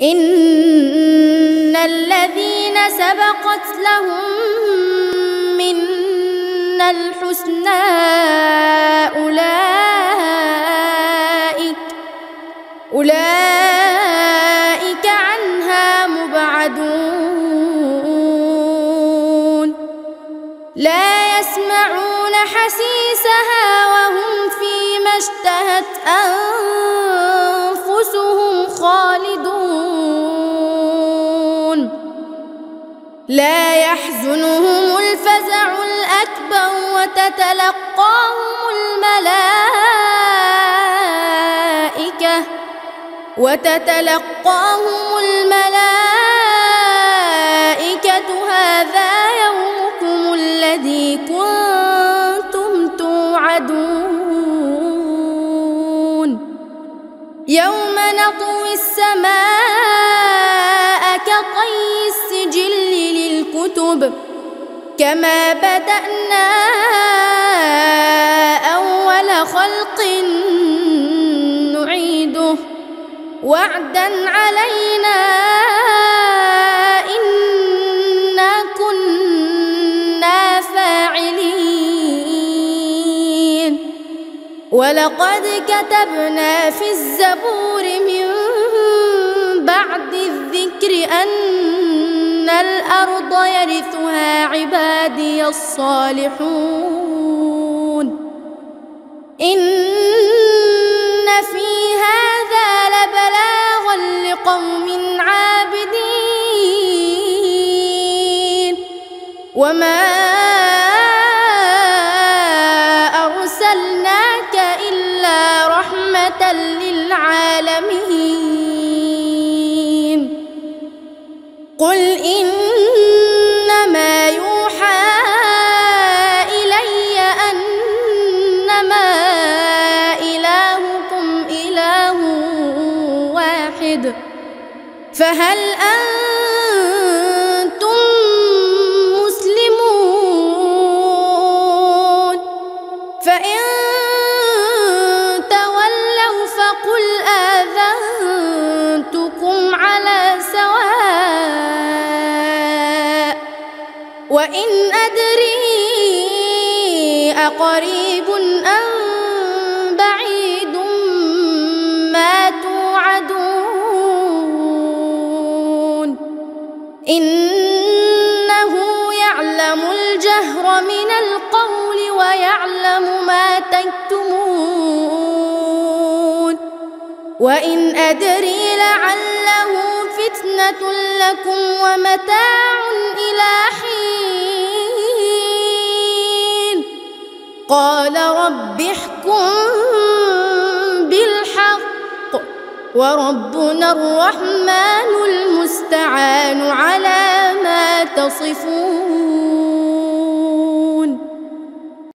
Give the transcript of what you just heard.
إن الذين سبقت لهم منا الحسنى أولئك عنها مبعدون لا يسمعون حسيسها وهم فيما اشتهت أنفسهم خالدون لا يحزنهم الفزع الأكبر وتتلقاهم الملائكة هذا يومكم الذي كنتم توعدون يوم نطوي السماء كطي السجل للكتب كما بدأنا أول خلق نعيده وعدا علينا إنا كنا فاعلين ولقد كتبنا في الزبور من بعد الذكر أن الأرض يرثها عبادي الصالحون إن في هذا لبلاغا لقوم عابدين وما أرسلناك إلا رحمة للعالمين قل إنما يوحى إلي أنما إلهكم إله واحد فهل أنتم مسلمون فإن تولوا فقل آذنتكم على سواء وإن أدري أقريب أم بعيد ما توعدون إنه يعلم الجهر من القول ويعلم ما تكتمون وإن أدري لعله فتنة لكم ومتاع إلى حين قال رب احكم بالحق وربنا الرحمن المستعان على ما تصفون.